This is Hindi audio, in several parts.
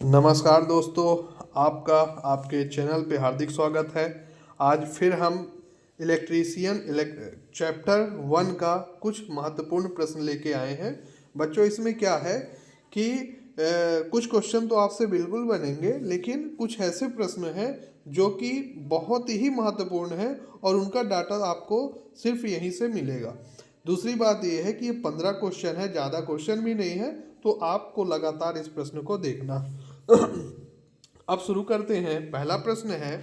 नमस्कार दोस्तों, आपका आपके चैनल पे हार्दिक स्वागत है। आज फिर हम इलेक्ट्रीशियन चैप्टर 1 का कुछ महत्वपूर्ण प्रश्न लेके आए हैं। बच्चों, इसमें क्या है कि कुछ क्वेश्चन तो आपसे बिल्कुल बनेंगे, लेकिन कुछ ऐसे प्रश्न हैं जो कि बहुत ही महत्वपूर्ण हैं और उनका डाटा आपको सिर्फ यहीं से मिलेगा। दूसरी बात यह है कि ये 15 क्वेश्चन है, ज़्यादा क्वेश्चन भी नहीं है, तो आपको लगातार इस प्रश्न को देखना। अब शुरू करते हैं। पहला प्रश्न है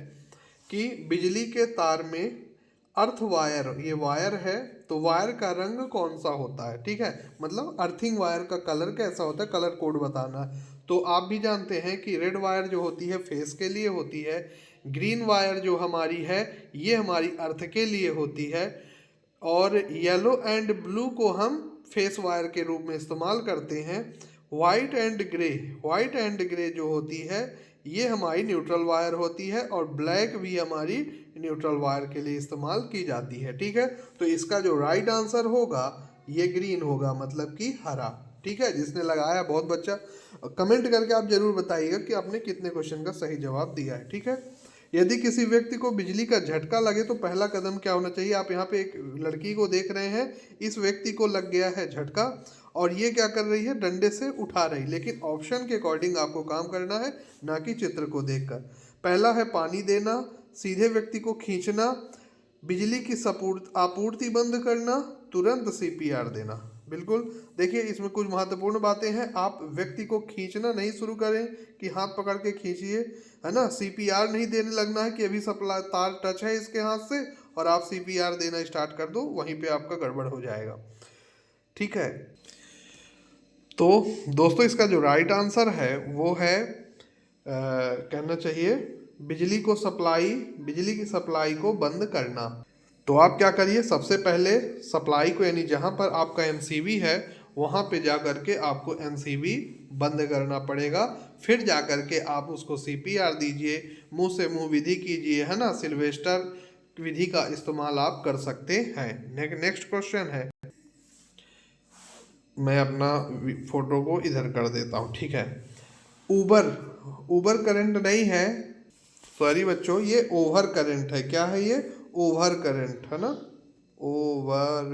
कि बिजली के तार में अर्थ वायर, ये वायर है, तो वायर का रंग कौन सा होता है? ठीक है, मतलब अर्थिंग वायर का कलर कैसा होता है, कलर कोड बताना है। तो आप भी जानते हैं कि रेड वायर जो होती है फेस के लिए होती है, ग्रीन वायर जो हमारी है ये हमारी अर्थ के लिए होती है, और येलो एंड ब्लू को हम फेस वायर के रूप में इस्तेमाल करते हैं। White and grey, white and grey जो होती है ये हमारी न्यूट्रल वायर होती है, और ब्लैक भी हमारी न्यूट्रल वायर के लिए इस्तेमाल की जाती है। ठीक है, तो इसका जो राइट आंसर होगा ये ग्रीन होगा, मतलब कि हरा। ठीक है, जिसने लगाया बहुत बच्चा कमेंट करके आप जरूर बताइएगा कि आपने कितने क्वेश्चन का सही जवाब दिया है। ठीक है, यदि किसी व्यक्ति को बिजली का झटका लगे तो पहला कदम क्या होना चाहिए? आप यहाँ पे एक लड़की को देख रहे हैं, इस व्यक्ति को लग गया है झटका और ये क्या कर रही है, डंडे से उठा रही, लेकिन ऑप्शन के अकॉर्डिंग आपको काम करना है, ना कि चित्र को देखकर। पहला है पानी देना, सीधे व्यक्ति को खींचना, बिजली की आपूर्ति बंद करना, तुरंत सीपीआर देना। बिल्कुल, देखिए इसमें कुछ महत्वपूर्ण बातें हैं। आप व्यक्ति को खींचना नहीं शुरू करें कि हाथ पकड़ के खींचिए, है ना। सीपीआर नहीं देने लगना है कि अभी सप्लाई तार टच है इसके हाथ से और आप सीपीआर देना स्टार्ट कर दो, वहीं पे आपका गड़बड़ हो जाएगा। ठीक है, तो दोस्तों इसका जो राइट आंसर है वो है कहना चाहिए बिजली की सप्लाई को बंद करना। तो आप क्या करिए, सबसे पहले सप्लाई को, यानी जहाँ पर आपका एमसीबी है वहाँ पे जा करके आपको एमसीबी बंद करना पड़ेगा। फिर जा करके आप उसको सीपीआर दीजिए, मुंह से मुंह विधि कीजिए, है ना। सिल्वेस्टर विधि का इस्तेमाल आप कर सकते हैं। नेक्स्ट क्वेश्चन है, मैं अपना फोटो को इधर कर देता हूँ। ठीक है, ऊबर ऊबर करंट नहीं है, सॉरी बच्चों, ये ओवर करंट है। क्या है ये? ओवर करंट, है ना। ओवर,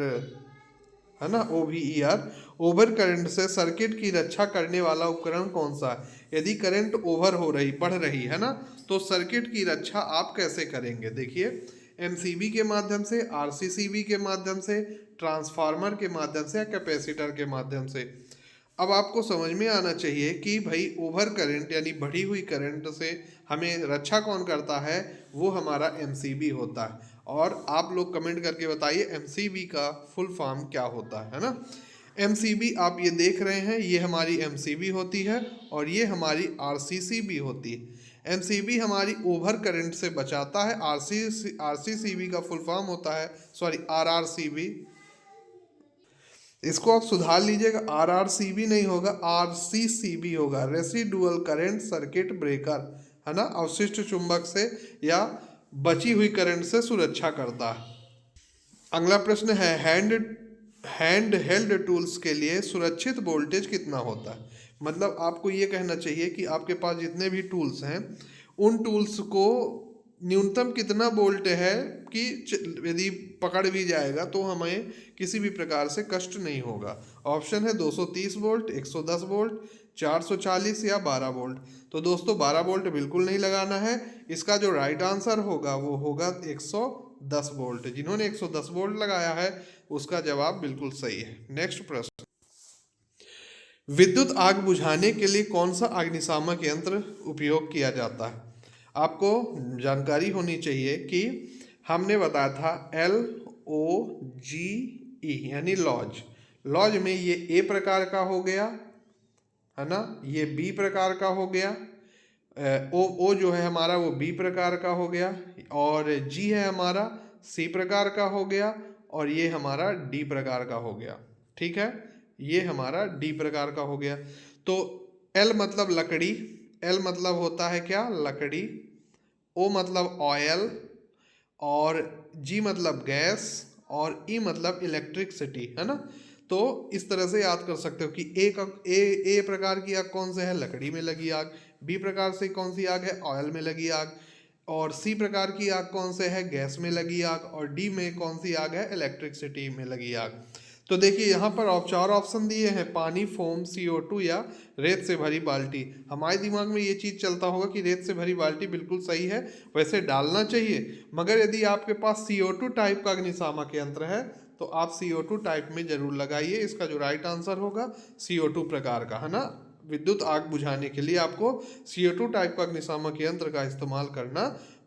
है ना, OVER। ओवर करंट से सर्किट की रक्षा करने वाला उपकरण कौन सा है? यदि करंट ओवर हो रही, बढ़ रही है ना, तो सर्किट की रक्षा आप कैसे करेंगे? देखिए, एमसीबी के माध्यम से, आरसीसीबी के माध्यम से, ट्रांसफार्मर के माध्यम से, या कैपेसिटर के माध्यम से। अब आपको समझ में आना चाहिए कि भाई ओवर करंट यानी बढ़ी हुई करंट से हमें रक्षा कौन करता है? वो हमारा एमसीबी होता है। और आप लोग कमेंट करके बताइए एमसीबी का फुल फॉर्म क्या होता है ना। एमसीबी आप ये देख रहे हैं, ये हमारी एमसीबी होती है और ये हमारी आरसीसीबी होती है। एमसीबी हमारी ओवर करंट से बचाता है, आरसीसीबी का फुल फॉर्म होता है, सॉरी, आरआरसीबी। इसको आप सुधार लीजिएगा, आरआरसीबी नहीं होगा, आरसीसीबी होगा, रेसिडुअल करंट सर्किट ब्रेकर, है ना। अवशिष्ट चुंबक से या बची हुई करंट से सुरक्षा करता है। अगला प्रश्न है, हैंड हेल्ड टूल्स के लिए सुरक्षित वोल्टेज कितना होता है? मतलब आपको ये कहना चाहिए कि आपके पास जितने भी टूल्स हैं उन टूल्स को न्यूनतम कितना वोल्ट है कि यदि पकड़ भी जाएगा तो हमें किसी भी प्रकार से कष्ट नहीं होगा। ऑप्शन है 230 वोल्ट, 110 वोल्ट, 440 या 12 वोल्ट। तो दोस्तों 12 वोल्ट बिल्कुल नहीं लगाना है। इसका जो राइट आंसर होगा वो होगा 110 वोल्ट। जिन्होंने 110 वोल्ट लगाया है उसका जवाब बिल्कुल सही है। नेक्स्ट प्रश्न, विद्युत आग बुझाने के लिए कौन सा अग्निशामक यंत्र उपयोग किया जाता है? आपको जानकारी होनी चाहिए कि हमने बताया था LOGE यानी लॉज। लॉज में ये ए प्रकार का हो गया, है ना, ये बी प्रकार का हो गया, ओ जो है हमारा वो बी प्रकार का हो गया, और जी है हमारा सी प्रकार का हो गया, और ये हमारा डी प्रकार का हो गया। ठीक है, ये हमारा डी प्रकार का हो गया। तो एल मतलब लकड़ी, एल मतलब होता है क्या? लकड़ी। ओ मतलब ऑयल, और जी मतलब गैस, और ई मतलब इलेक्ट्रिसिटी, है ना। तो इस तरह से याद कर सकते हो कि ए प्रकार की आग कौन से है, लकड़ी में लगी आग। बी प्रकार से कौन सी आग है, ऑयल में लगी आग। और सी प्रकार की आग कौन से है, गैस में लगी आग। और डी में कौन सी आग है, इलेक्ट्रिसिटी में लगी आग। तो देखिए यहाँ पर 4 ऑप्शन दिए हैं, पानी, फोम, CO2 या रेत से भरी बाल्टी। हमारे दिमाग में ये चीज़ चलता होगा कि रेत से भरी बाल्टी बिल्कुल सही है, वैसे डालना चाहिए। मगर यदि आपके पास CO2 टाइप का अग्निशामक यंत्र है तो आप CO2 टाइप में जरूर लगाइए। इसका जो राइट आंसर होगा CO2 प्रकार का, है ना। विद्युत आग बुझाने के लिए आपको CO2 टाइप का अग्निशामक यंत्र का इस्तेमाल करना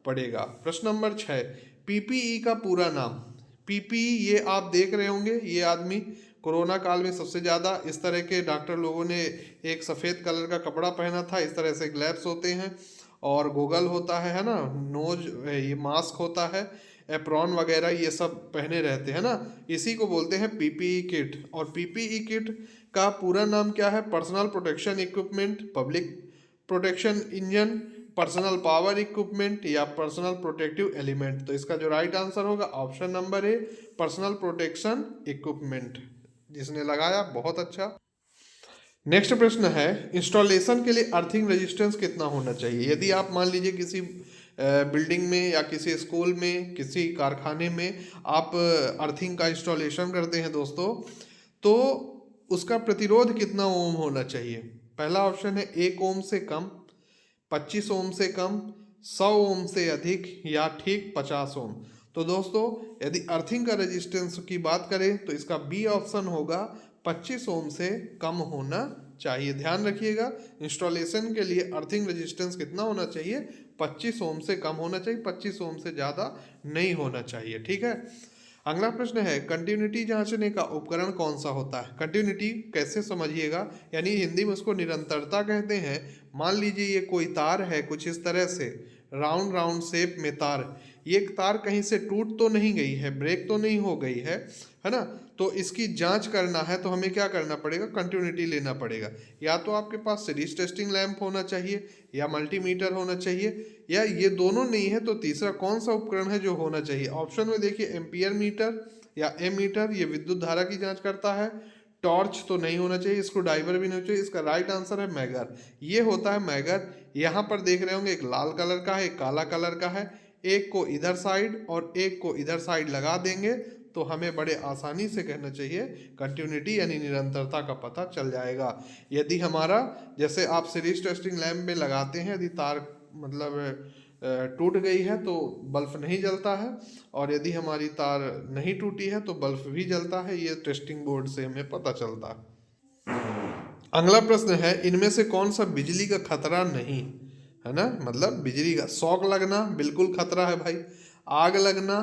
पड़ेगा। प्रश्न नंबर 6, PPE का पूरा नाम। PPE ये आप देख रहे होंगे, ये आदमी कोरोना काल में सबसे ज़्यादा इस तरह के डॉक्टर लोगों ने एक सफ़ेद कलर का कपड़ा पहना था, इस तरह से ग्लव्स होते हैं और गोगल होता है ना, नोज ये मास्क होता है, एप्रॉन वगैरह ये सब पहने रहते हैं ना, इसी को बोलते हैं PPE किट। और PPE किट का पूरा नाम क्या है, personal protection equipment, public protection engine, personal power equipment या पर्सनल प्रोटेक्टिव एलिमेंट। तो इसका जो राइट आंसर होगा option number A, personal protection equipment. जिसने लगाया बहुत अच्छा। नेक्स्ट प्रश्न है, इंस्टॉलेशन के लिए अर्थिंग रेजिस्टेंस कितना होना चाहिए। यदि आप मान लीजिए किसी बिल्डिंग में या किसी स्कूल में, किसी कारखाने में आप अर्थिंग का इंस्टॉलेशन करते हैं दोस्तों, तो उसका प्रतिरोध कितना ओम होना चाहिए। पहला ऑप्शन है 1 ओम से कम, 25 ओम से कम, 100 ओम से अधिक या ठीक 50 ओम। तो दोस्तों यदि अर्थिंग का रेजिस्टेंस की बात करें तो इसका बी ऑप्शन होगा, 25 ओम से कम होना चाहिए। ध्यान रखिएगा, इंस्टॉलेशन के लिए अर्थिंग रेजिस्टेंस कितना होना चाहिए, 25 ओम से कम होना चाहिए, 25 ओम से ज़्यादा नहीं होना चाहिए। ठीक है। अगला प्रश्न है, कंटिन्यूटी जांचने का उपकरण कौन सा होता है। कंटिन्यूटी कैसे समझिएगा, यानी हिंदी में उसको निरंतरता कहते हैं। मान लीजिए ये कोई तार है कुछ इस तरह से, राउंड राउंड शेप में तार, ये तार कहीं से टूट तो नहीं गई है, ब्रेक तो नहीं हो गई है ना। तो इसकी जांच करना है तो हमें क्या करना पड़ेगा, कंटिन्यूटी लेना पड़ेगा। या तो आपके पास सीरीज टेस्टिंग लैंप होना चाहिए या मल्टीमीटर होना चाहिए, या ये दोनों नहीं है तो तीसरा कौन सा उपकरण है जो होना चाहिए। ऑप्शन में देखिए, एम्पियर मीटर या एमीटर, ये विद्युत धारा की जांच करता है। टॉर्च तो नहीं होना चाहिए, स्क्रू ड्राइवर भी नहीं होना चाहिए। इसका राइट आंसर है मैगर, ये होता है मैगर। यहाँ पर देख रहे होंगे एक लाल कलर का है, एक काला कलर का है। एक को इधर साइड और एक को इधर साइड लगा देंगे तो हमें बड़े आसानी से कहना चाहिए कंटिन्यूटी यानी निरंतरता का पता चल जाएगा। यदि हमारा, जैसे आप सीरीज टेस्टिंग लैंप में लगाते हैं, यदि तार मतलब टूट गई है तो बल्ब नहीं जलता है, और यदि हमारी तार नहीं टूटी है तो बल्ब भी जलता है। ये टेस्टिंग बोर्ड से हमें पता चलता है। अगला प्रश्न है, इनमें से कौन सा बिजली का खतरा नहीं है ना, मतलब बिजली का शॉक लगना बिल्कुल खतरा है भाई, आग लगना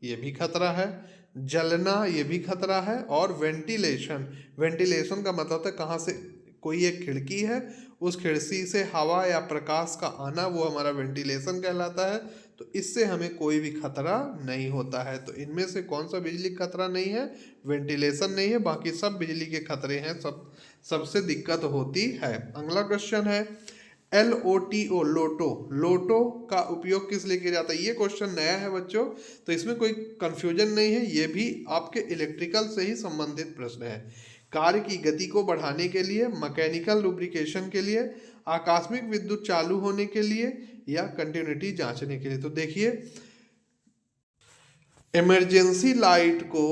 ये भी खतरा है, जलना ये भी खतरा है, और वेंटिलेशन, वेंटिलेशन का मतलब है कहाँ से कोई एक खिड़की है, उस खिड़की से हवा या प्रकाश का आना, वो हमारा वेंटिलेशन कहलाता है। तो इससे हमें कोई भी खतरा नहीं होता है। तो इनमें से कौन सा बिजली खतरा नहीं है, वेंटिलेशन नहीं है, बाकी सब बिजली के खतरे हैं, सबसे दिक्कत होती है। अगला क्वेश्चन है, LOTO, लोटो, लोटो का उपयोग किस लिए किया जाता है। ये क्वेश्चन नया है बच्चों, तो इसमें कोई कंफ्यूजन नहीं है, ये भी आपके इलेक्ट्रिकल से ही संबंधित प्रश्न है। कार की गति को बढ़ाने के लिए, मैकेनिकल लुब्रिकेशन के लिए, आकस्मिक विद्युत चालू होने के लिए, या कंटिन्यूटी जांचने के लिए। तो देखिए, इमरजेंसी लाइट को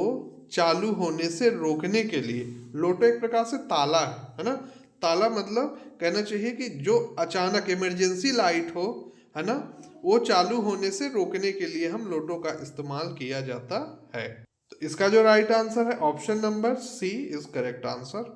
चालू होने से रोकने के लिए, लोटो एक प्रकार से ताला है ना। ताला मतलब कहना चाहिए कि जो अचानक इमरजेंसी लाइट हो, है ना, वो चालू होने से रोकने के लिए हम लोटो का इस्तेमाल किया जाता है। तो इसका जो राइट आंसर है option number C is correct answer.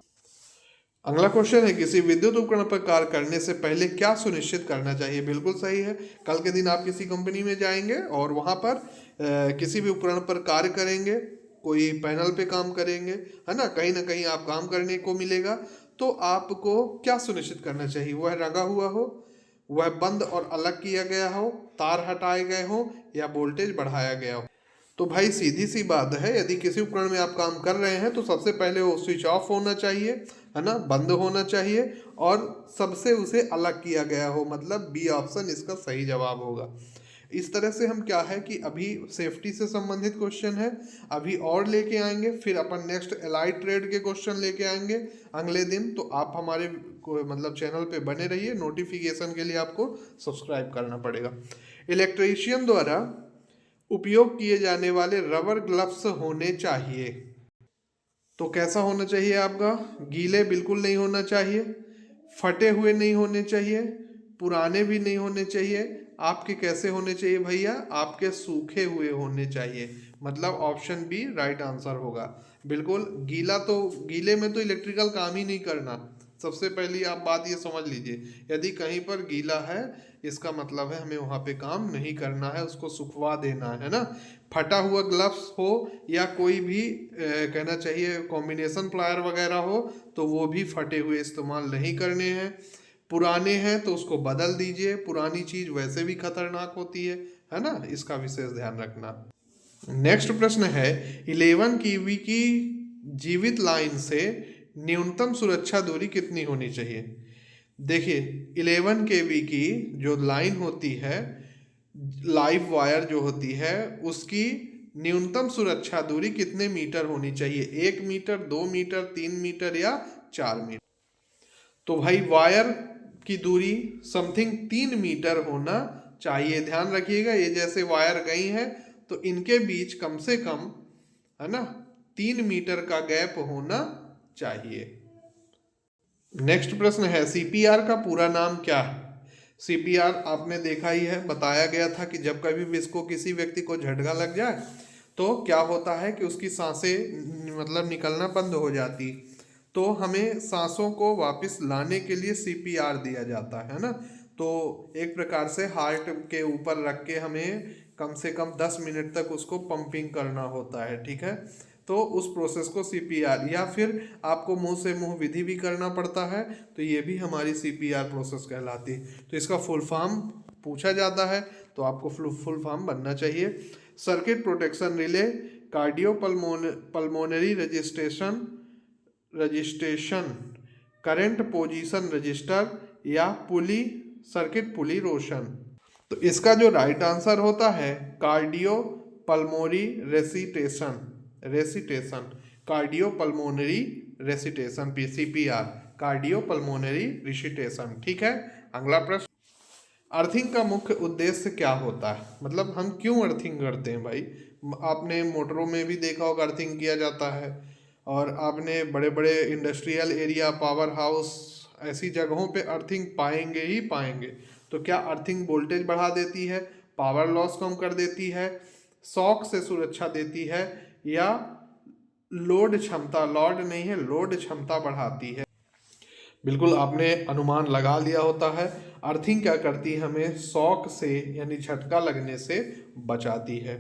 अगला क्वेश्चन है, किसी विद्युत उपकरण पर कार्य करने से पहले क्या सुनिश्चित करना चाहिए। बिल्कुल सही है, कल के दिन आप किसी कंपनी में जाएंगे और वहां पर किसी भी उपकरण पर कार्य करेंगे, कोई पैनल पे काम करेंगे, है ना कहीं आप काम करने को मिलेगा, तो आपको क्या सुनिश्चित करना चाहिए, वह रंगा हुआ हो, वह बंद और अलग किया गया हो, तार हटाए गए हो, या वोल्टेज बढ़ाया गया हो। तो भाई सीधी सी बात है, यदि किसी उपकरण में आप काम कर रहे हैं तो सबसे पहले वो स्विच ऑफ होना चाहिए, है ना, बंद होना चाहिए, और सबसे उसे अलग किया गया हो, मतलब बी ऑप्शन इसका सही जवाब होगा। इस तरह से हम क्या है कि अभी सेफ्टी से संबंधित क्वेश्चन है, अभी और लेके आएंगे, फिर अपन नेक्स्ट एलाइड ट्रेड के क्वेश्चन लेके आएंगे अगले दिन। तो आप हमारे मतलब चैनल पे बने रहिए, नोटिफिकेशन के लिए आपको सब्सक्राइब करना पड़ेगा। इलेक्ट्रीशियन द्वारा उपयोग किए जाने वाले रबर ग्लव्स होने चाहिए, तो कैसा होना चाहिए आपका? गीले बिल्कुल नहीं होना चाहिए, फटे हुए नहीं होने चाहिए, पुराने भी नहीं होने चाहिए। आपके कैसे होने चाहिए भैया? आपके सूखे हुए होने चाहिए, मतलब ऑप्शन बी राइट आंसर होगा। बिल्कुल गीला तो, गीले में तो इलेक्ट्रिकल काम ही नहीं करना। सबसे पहली आप बात ये समझ लीजिए, यदि कहीं पर गीला है इसका मतलब है हमें वहाँ पे काम नहीं करना है, उसको सुखवा देना है ना। फटा हुआ ग्लव्स हो या कोई भी कहना चाहिए कॉम्बिनेशन प्लायर वगैरह हो, तो वो भी फटे हुए इस्तेमाल नहीं करने हैं। पुराने हैं तो उसको बदल दीजिए, पुरानी चीज वैसे भी खतरनाक होती है ना, इसका विशेष ध्यान रखना। नेक्स्ट प्रश्न है 11 कीवी की जीवित लाइन से न्यूनतम सुरक्षा दूरी कितनी होनी चाहिए? देखिए 11 केवी की जो लाइन होती है, लाइव वायर जो होती है, उसकी न्यूनतम सुरक्षा दूरी कितने मीटर होनी चाहिए? 1 मीटर, 2 मीटर, 3 मीटर या 4 मीटर? तो भाई वायर की दूरी समथिंग 3 मीटर होना चाहिए। ध्यान रखिएगा, ये जैसे वायर गई है तो इनके बीच कम से कम, है ना, 3 मीटर का गैप होना चाहिए। नेक्स्ट प्रश्न है सीपीआर का पूरा नाम क्या है? सीपीआर आपने देखा ही है, बताया गया था कि जब कभी भी इसको किसी व्यक्ति को झटका लग जाए तो क्या होता है कि उसकी सांसें मतलब निकलना बंद हो जाती, तो हमें सांसों को वापस लाने के लिए सीपीआर दिया जाता है ना। तो एक प्रकार से हार्ट के ऊपर रख के हमें कम से कम 10 मिनट तक उसको पंपिंग करना होता है, ठीक है। तो उस प्रोसेस को सीपीआर, या फिर आपको मुंह से मुंह विधि भी करना पड़ता है, तो ये भी हमारी सीपीआर प्रोसेस कहलाती है। तो इसका फुल फॉर्म पूछा जाता है तो आपको फुल फॉर्म बनना चाहिए। Circuit protection relay, cardio pulmonary registration, current position register या पुली सर्किट पुली रोशन। तो इसका जो राइट आंसर होता है cardio pulmonary resuscitation, cardio pulmonary resuscitation, PCPR, cardio pulmonary resuscitation, ठीक है। अगला प्रश्न, अर्थिंग का मुख्य उद्देश्य क्या होता है? मतलब हम क्यों अर्थिंग करते हैं भाई? आपने मोटरों में भी देखा होगा अर्थिंग किया जाता है, और आपने बड़े बड़े इंडस्ट्रियल एरिया, पावर हाउस, ऐसी जगहों पे अर्थिंग पाएंगे ही पाएंगे। तो क्या अर्थिंग वोल्टेज बढ़ा देती है, पावर लॉस कम कर देती है, शॉक से सुरक्षा देती है, या लोड क्षमता, लॉड नहीं है, लोड क्षमता बढ़ाती है? बिल्कुल आपने अनुमान लगा लिया होता है। अर्थिंग क्या करती है? हमें शॉक से यानी झटका लगने से बचाती है।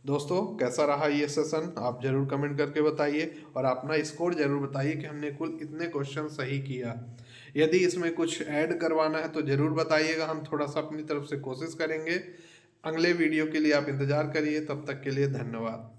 दोस्तों कैसा रहा ये सेशन, आप जरूर कमेंट करके बताइए, और अपना स्कोर जरूर बताइए कि हमने कुल इतने क्वेश्चन सही किया। यदि इसमें कुछ ऐड करवाना है तो ज़रूर बताइएगा, हम थोड़ा सा अपनी तरफ से कोशिश करेंगे। अगले वीडियो के लिए आप इंतज़ार करिए, तब तक के लिए धन्यवाद।